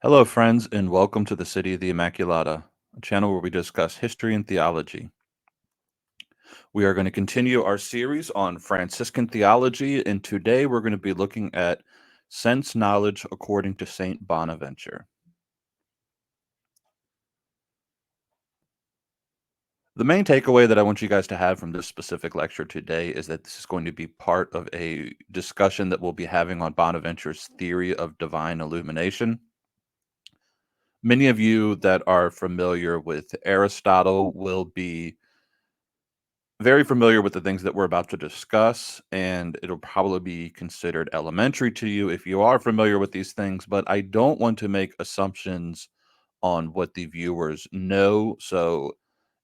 Hello, friends, and welcome to the City of the Immaculata, a channel where we discuss history and theology. We are going to continue our series on Franciscan theology, and today we're going to be looking at sense knowledge according to Saint Bonaventure. The main takeaway that I want you guys to have from this specific lecture today is that this is going to be part of a discussion that we'll be having on Bonaventure's theory of divine illumination. Many of you that are familiar with Aristotle will be very familiar with the things that we're about to discuss, and it'll probably be considered elementary to you if you are familiar with these things, but I don't want to make assumptions on what the viewers know. So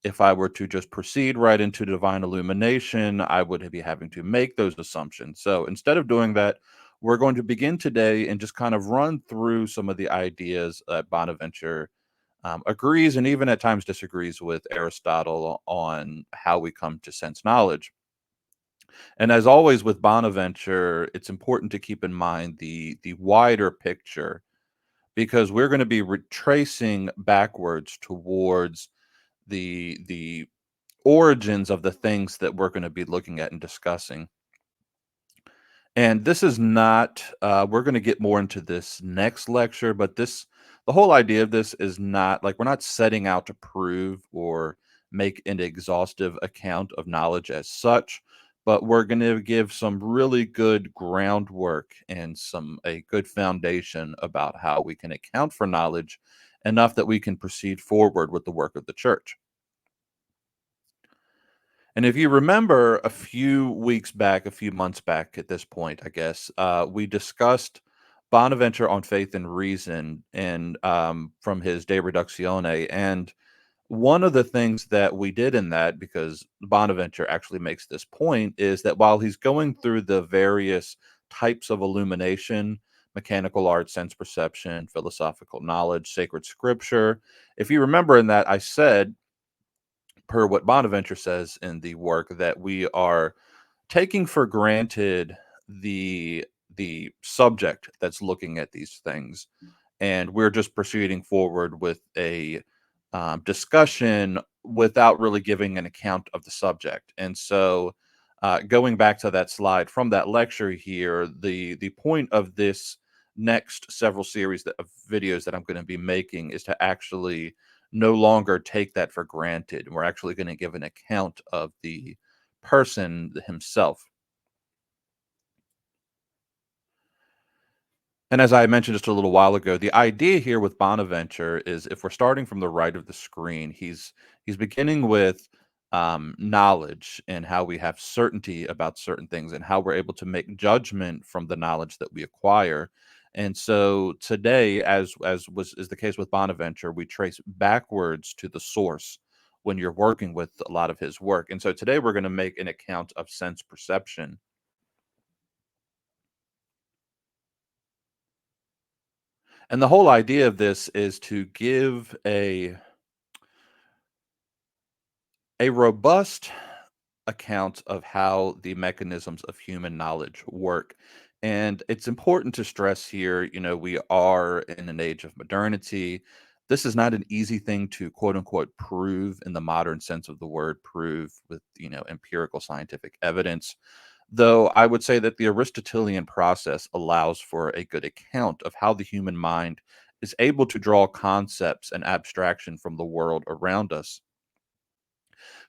if I were to just proceed right into divine illumination, I would be having to make those assumptions. So instead of doing that, we're going to begin today and just kind of run through some of the ideas that Bonaventure agrees and even at times disagrees with Aristotle on how we come to sense knowledge. And as always with Bonaventure, it's important to keep in mind the wider picture because we're going to be retracing backwards towards the origins of the things that we're going to be looking at and discussing. And this is not, we're going to get more into this next lecture, but the whole idea of this is not like we're not setting out to prove or make an exhaustive account of knowledge as such, but we're going to give some really good groundwork and a good foundation about how we can account for knowledge enough that we can proceed forward with the work of the church. And if you remember a few weeks back, a few months back at this point, I guess, we discussed Bonaventure on faith and reason and from his De Reductione. And one of the things that we did in that, because Bonaventure actually makes this point, is that while he's going through the various types of illumination, mechanical art, sense perception, philosophical knowledge, sacred scripture, if you remember in that, I said, per what Bonaventure says in the work, that we are taking for granted the subject that's looking at these things, and we're just proceeding forward with a discussion without really giving an account of the subject. And so, going back to that slide from that lecture here, the point of this next several series of videos that I'm going to be making is to actually no longer take that for granted. We're actually going to give an account of the person himself. And as I mentioned just a little while ago, the idea here with Bonaventure is if we're starting from the right of the screen, he's beginning with knowledge and how we have certainty about certain things and how we're able to make judgment from the knowledge that we acquire. And so today, as was is the case with Bonaventure, we trace backwards to the source when you're working with a lot of his work. And so today we're going to make an account of sense perception. And the whole idea of this is to give a robust account of how the mechanisms of human knowledge work. And it's important to stress here, we are in an age of modernity. This is not an easy thing to quote unquote prove in the modern sense of the word, prove with, empirical scientific evidence. Though I would say that the Aristotelian process allows for a good account of how the human mind is able to draw concepts and abstraction from the world around us.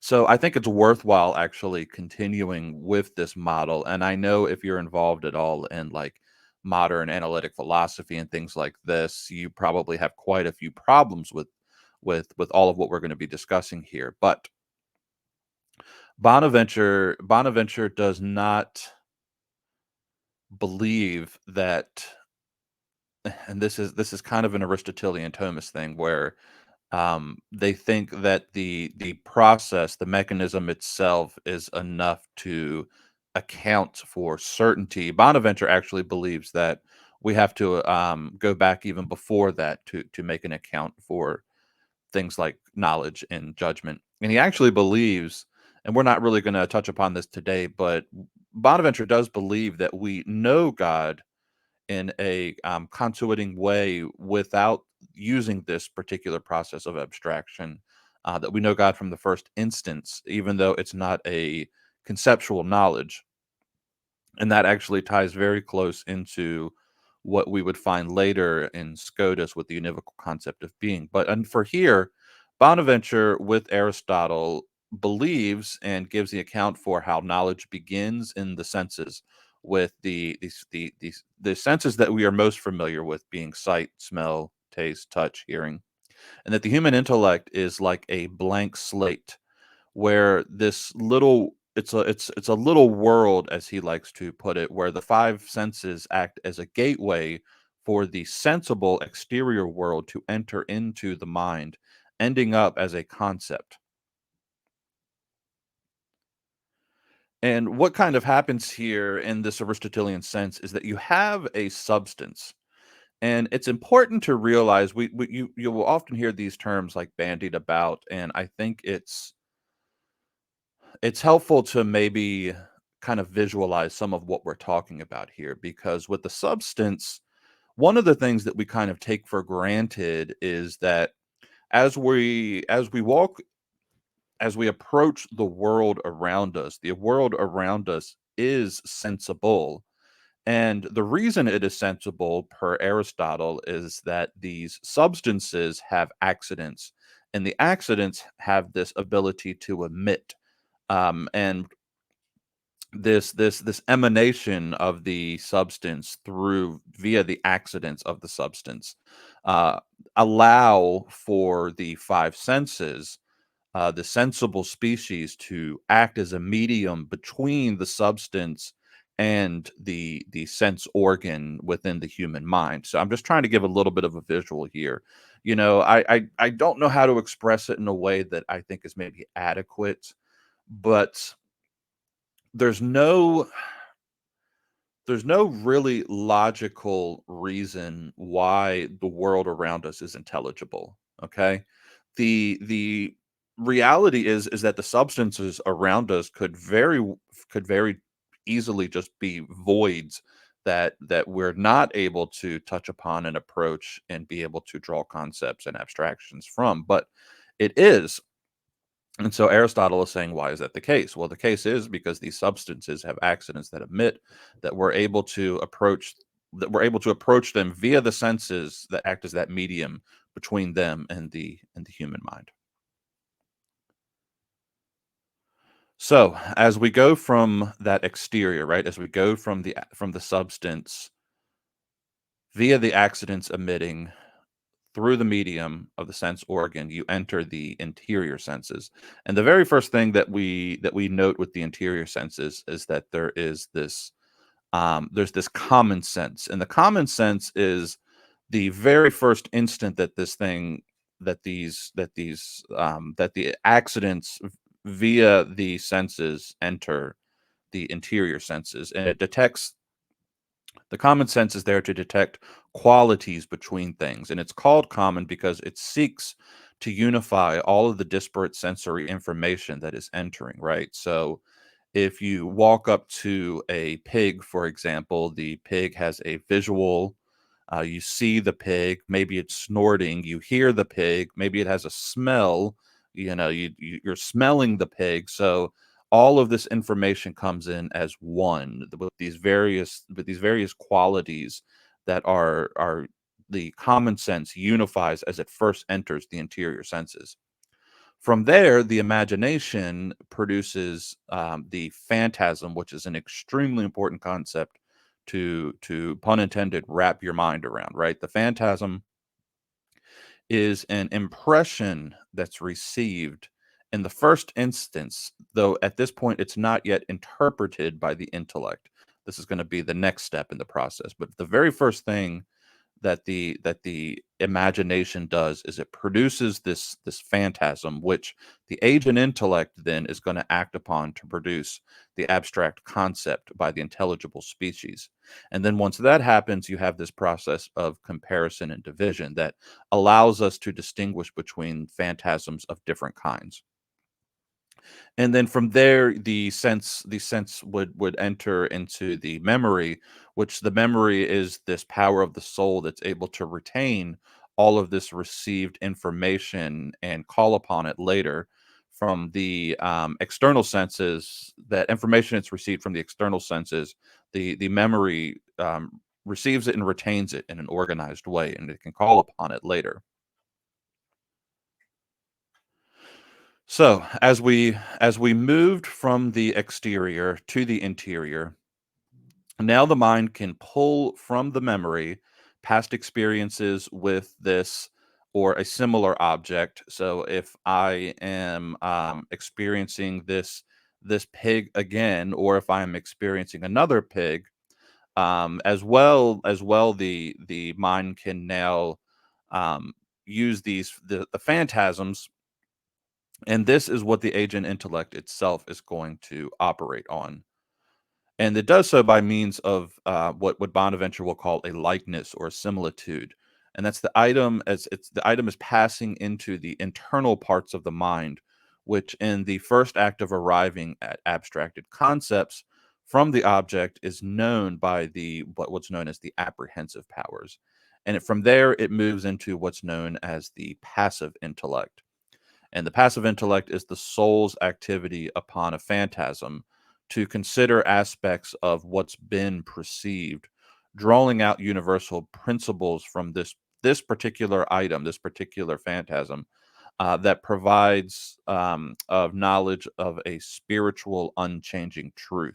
So I think it's worthwhile actually continuing with this model. And I know if you're involved at all in like modern analytic philosophy and things like this, you probably have quite a few problems with all of what we're going to be discussing here. But Bonaventure does not believe that, and this is kind of an Aristotelian Thomist thing where they think that the process, the mechanism itself, is enough to account for certainty. Bonaventure actually believes that we have to go back even before that to make an account for things like knowledge and judgment. And he actually believes, and we're not really going to touch upon this today, but Bonaventure does believe that we know God in a contuiting way without using this particular process of abstraction, that we know God from the first instance, even though it's not a conceptual knowledge. And that actually ties very close into what we would find later in Scotus with the univocal concept of being. But and for here, Bonaventure with Aristotle believes and gives the account for how knowledge begins in the senses, with the senses that we are most familiar with being sight, smell, taste, touch, hearing, and that the human intellect is like a blank slate where this little it's a little world, as he likes to put it, where the five senses act as a gateway for the sensible exterior world to enter into the mind, ending up as a concept. And what kind of happens here in this Aristotelian sense is that you have a substance. And it's important to realize you will often hear these terms like bandied about, and I think it's helpful to maybe kind of visualize some of what we're talking about here, because with the substance, one of the things that we kind of take for granted is that as we walk as we approach the world around us, the world around us is sensible. And the reason it is sensible, per Aristotle, is that these substances have accidents, and the accidents have this ability to emit. And this emanation of the substance through via the accidents of the substance uh, allow for the five senses, the sensible species, to act as a medium between the substance and the sense organ within the human mind. So I'm just trying to give a little bit of a visual here. I don't know how to express it in a way that I think is maybe adequate, but there's no there's no really logical reason why the world around us is intelligible. Okay. The reality is that the substances around us could very easily just be voids that we're not able to touch upon and approach and be able to draw concepts and abstractions from. But it is. And so Aristotle is saying, why is that the case? Well, the case is because these substances have accidents that emit, that we're able to approach them via the senses that act as that medium between them and the human mind. So as we go from that exterior, right, as we go from the substance via the accidents emitting through the medium of the sense organ, you enter the interior senses. And the very first thing that we note with the interior senses is that there's this common sense, and the common sense is the very first instant that this thing that the accidents via the senses enter the interior senses, and it detects the common sense is there to detect qualities between things, and it's called common because it seeks to unify all of the disparate sensory information that is entering, right? So if you walk up to a pig, for example, the pig has a visual. You see the pig, maybe it's snorting. You hear the pig, maybe it has a smell. You're smelling the pig. So all of this information comes in as one with these various qualities that are the common sense unifies as it first enters the interior senses. From there, the imagination produces the phantasm, which is an extremely important concept to pun intended, wrap your mind around. Right, the phantasm is an impression that's received in the first instance, though at this point it's not yet interpreted by the intellect. This is going to be the next step in the process, but the very first thing that the imagination does is it produces this phantasm, which the agent intellect then is going to act upon to produce the abstract concept by the intelligible species. And then once that happens, you have this process of comparison and division that allows us to distinguish between phantasms of different kinds. And then from there, the sense would enter into the memory, which the memory is this power of the soul that's able to retain all of this received information and call upon it later from the external senses. That information it's received from the external senses, the memory receives it and retains it in an organized way, and it can call upon it later. So, as we moved from the exterior to the interior, now the mind can pull from the memory past experiences with this or a similar object. So, if I am experiencing this pig again, or if I am experiencing another pig, as well, the mind can now um, use the phantasms, and this is what the agent intellect itself is going to operate on. And it does so by means of what Bonaventure will call a likeness or a similitude. And that's the item is passing into the internal parts of the mind, which in the first act of arriving at abstracted concepts from the object is known by what's known as the apprehensive powers. And from there it moves into what's known as the passive intellect. And the passive intellect is the soul's activity upon a phantasm to consider aspects of what's been perceived, drawing out universal principles from this particular item, this particular phantasm, that provides of knowledge of a spiritual, unchanging truth.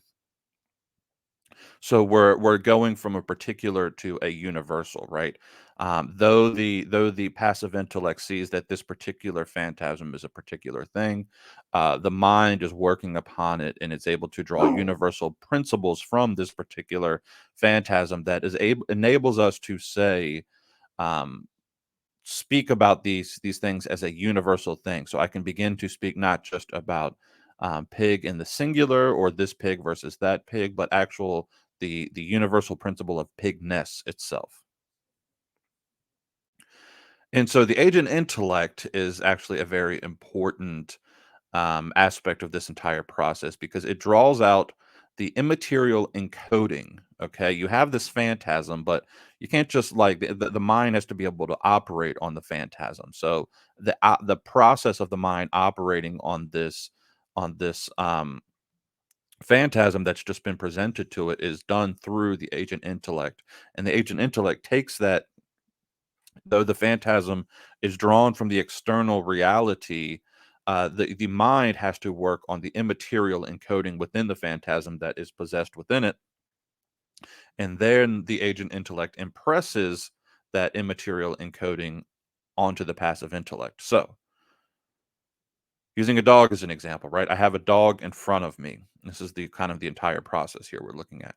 So we're going from a particular to a universal, right? Though the passive intellect sees that this particular phantasm is a particular thing, the mind is working upon it, and it's able to draw universal principles from this particular phantasm that is able enables us to say, um, speak about these things as a universal thing. So I can begin to speak not just about pig in the singular, or this pig versus that pig, but actual the universal principle of pigness itself. And so the agent intellect is actually a very important aspect of this entire process, because it draws out the immaterial encoding. Okay, you have this phantasm, but you can't just like the mind has to be able to operate on the phantasm. So the process of the mind operating on this phantasm that's just been presented to it is done through the agent intellect, and the agent intellect takes that. Though the phantasm is drawn from the external reality, the mind has to work on the immaterial encoding within the phantasm that is possessed within it, and then the agent intellect impresses that immaterial encoding onto the passive intellect. So, using a dog as an example, right? I have a dog in front of me. This is the kind of the entire process here we're looking at.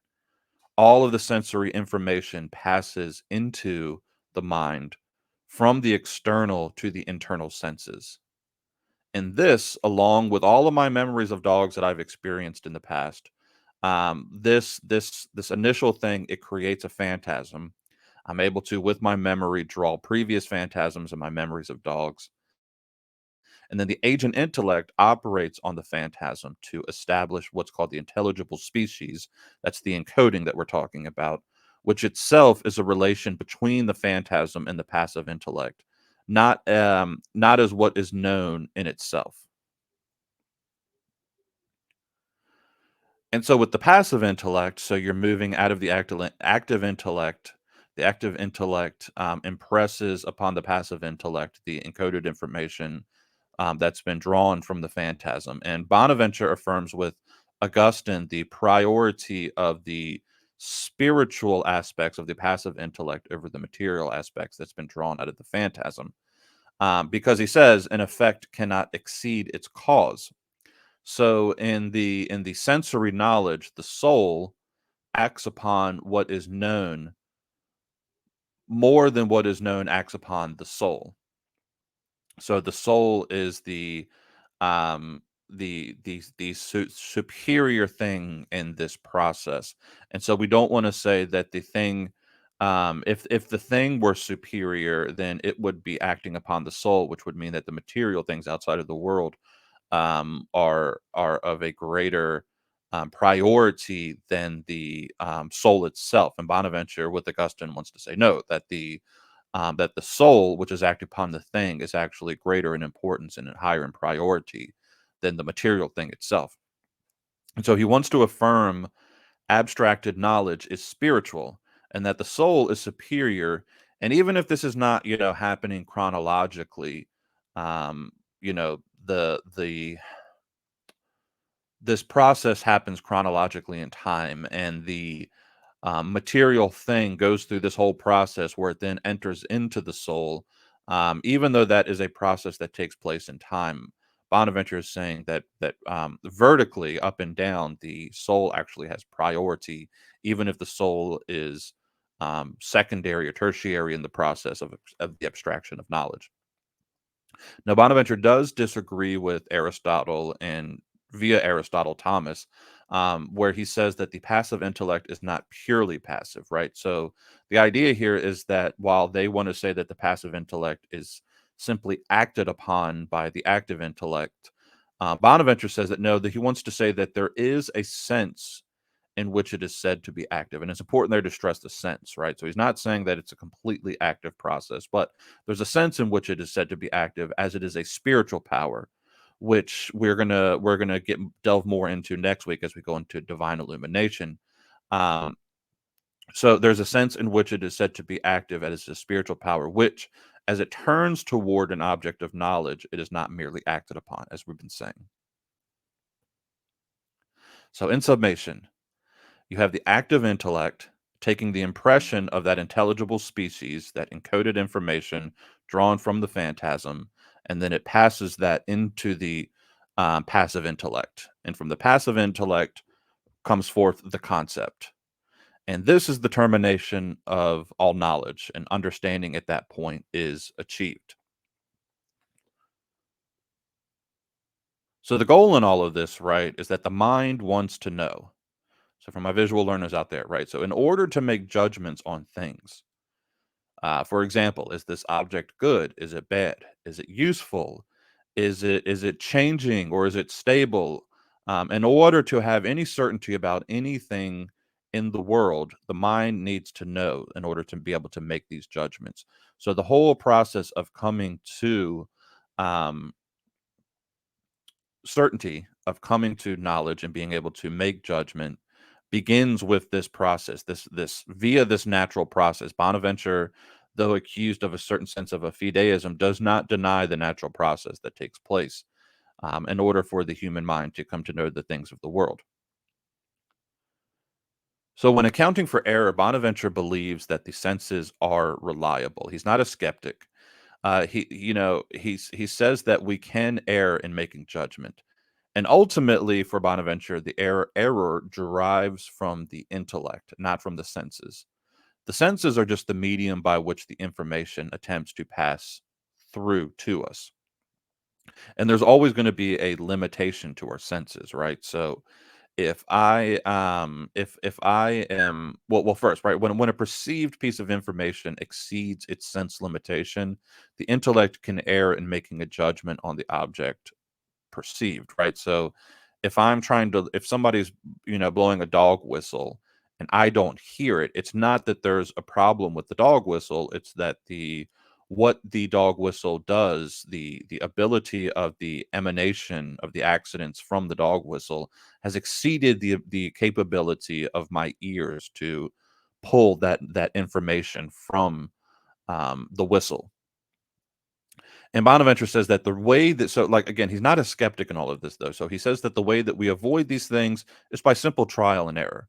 All of the sensory information passes into the mind from the external to the internal senses. And this, along with all of my memories of dogs that I've experienced in the past, this initial thing, it creates a phantasm. I'm able to, with my memory, draw previous phantasms and my memories of dogs, and then the agent intellect operates on the phantasm to establish what's called the intelligible species. That's the encoding that we're talking about, which itself is a relation between the phantasm and the passive intellect, not as what is known in itself. And so with the passive intellect, so you're moving out of the active intellect. The active intellect impresses upon the passive intellect the encoded information that's been drawn from the phantasm. And Bonaventure affirms with Augustine the priority of the spiritual aspects of the passive intellect over the material aspects that's been drawn out of the phantasm. Because he says an effect cannot exceed its cause. So in the sensory knowledge, the soul acts upon what is known more than what is known acts upon the soul. So the soul is um the superior thing in this process. And so we don't want to say that the thing, if the thing were superior, then it would be acting upon the soul, which would mean that the material things outside of the world are of a greater priority than the soul itself. And Bonaventure, with Augustine, wants to say no, that the soul, which is acting upon the thing, is actually greater in importance and higher in priority than the material thing itself. And so he wants to affirm abstracted knowledge is spiritual and that the soul is superior. And even if this is not, happening chronologically, um, the this process happens chronologically in time, and the material thing goes through this whole process where it then enters into the soul. Even though that is a process that takes place in time, Bonaventure is saying that vertically up and down, the soul actually has priority, even if the soul is secondary or tertiary in the process of the abstraction of knowledge. Now, Bonaventure does disagree with Aristotle and via Aristotle Thomas, where he says that the passive intellect is not purely passive, right? So the idea here is that while they want to say that the passive intellect is simply acted upon by the active intellect, Bonaventure says that no, that he wants to say that there is a sense in which it is said to be active. And it's important there to stress the sense, right? So he's not saying that it's a completely active process, but there's a sense in which it is said to be active as it is a spiritual power, which we're gonna get delve more into next week as we go into divine illumination. Um, so there's a sense in which it is said to be active as a spiritual power, which as it turns toward an object of knowledge, it is not merely acted upon, as we've been saying. So in summation, you have the active intellect taking the impression of that intelligible species, that encoded information drawn from the phantasm, and then it passes that into the passive intellect. And from the passive intellect comes forth the concept. And this is the termination of all knowledge, and understanding at that point is achieved. So, the goal in all of this, right, is that the mind wants to know. So, for my visual learners out there, right, so in order to make judgments on things, for example, is this object good? Is it bad? Is it useful? Is it changing or is it stable? In order to have any certainty about anything in the world, the mind needs to know in order to be able to make these judgments. So the whole process of coming to um, certainty, of coming to knowledge and being able to make judgment begins with this process, this via this natural process. Bonaventure, though accused of a certain sense of a fideism, does not deny the natural process that takes place in order for the human mind to come to know the things of the world. So, when accounting for error, Bonaventure believes that the senses are reliable. He's not a skeptic. He says that we can err in making judgment. And ultimately, for Bonaventure, the error derives from the intellect, not from the senses. The senses are just the medium by which the information attempts to pass through to us. And there's always going to be a limitation to our senses, right? So if I am well first, right, when a perceived piece of information exceeds its sense limitation, the intellect can err in making a judgment on the object perceived, right? So if somebody's, blowing a dog whistle and I don't hear it, it's not that there's a problem with the dog whistle, it's that the what the dog whistle does, the ability of the emanation of the accidents from the dog whistle has exceeded the capability of my ears to pull that information from the whistle. And Bonaventure says that the way that so like again, he's not a skeptic in all of this though. So he says that the way that we avoid these things is by simple trial and error.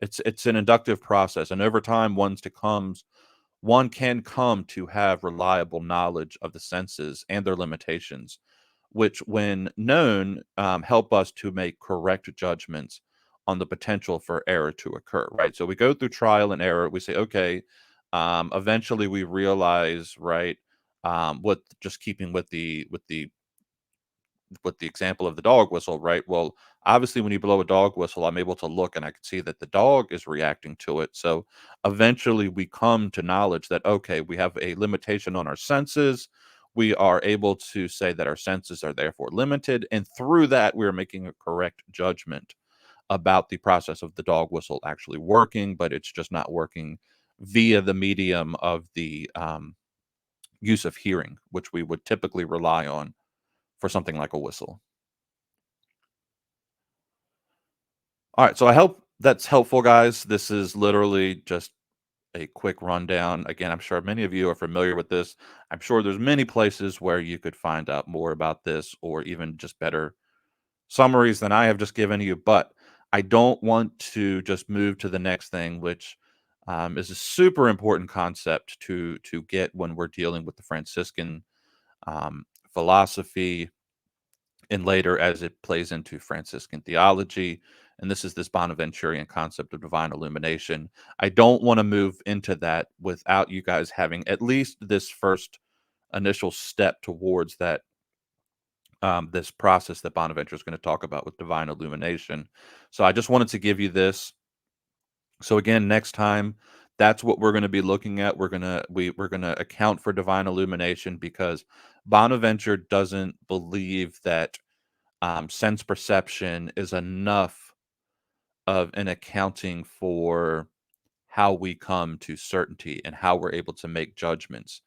It's an inductive process, and over time, one can come to have reliable knowledge of the senses and their limitations, which, when known, help us to make correct judgments on the potential for error to occur. Right. So we go through trial and error. We say, okay, eventually we realize, right, with just keeping with the example of the dog whistle, right? Well, obviously, when you blow a dog whistle, I'm able to look and I can see that the dog is reacting to it. So eventually, we come to knowledge that, okay, we have a limitation on our senses. we are able to say that our senses are therefore limited, and through that, we are making a correct judgment about the process of the dog whistle actually working, but it's just not working via the medium of the use of hearing, which we would typically rely on for something like a whistle. All right, so I hope that's helpful, guys. This is literally just a quick rundown. Again, I'm sure many of you are familiar with this. I'm sure there's many places where you could find out more about this or even just better summaries than I have just given you, but I don't want to just move to the next thing, which is a super important concept to get when we're dealing with the Franciscan philosophy and later as it plays into Franciscan theology. And this is this Bonaventurian concept of divine illumination. I don't want to move into that without you guys having at least this first initial step towards that this process that Bonaventure is going to talk about with divine illumination. So I just wanted to give you this. So again, next time, that's what we're going to be looking at. We're going to account for divine illumination because Bonaventure doesn't believe that sense perception is enough of an accounting for how we come to certainty and how we're able to make judgments.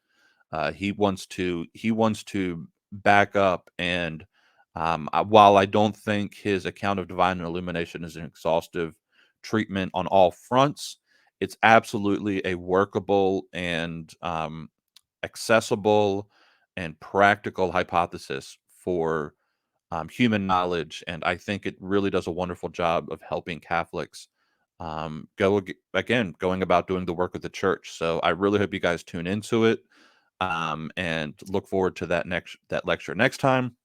He wants to back up and while I don't think his account of divine illumination is an exhaustive treatment on all fronts, it's absolutely a workable and accessible and practical hypothesis for human knowledge, and I think it really does a wonderful job of helping Catholics going about doing the work of the church. So I really hope you guys tune into it and look forward to that lecture next time.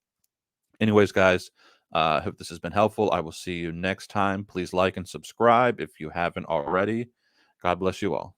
Anyways, guys, I hope this has been helpful. I will see you next time. Please like and subscribe if you haven't already. God bless you all.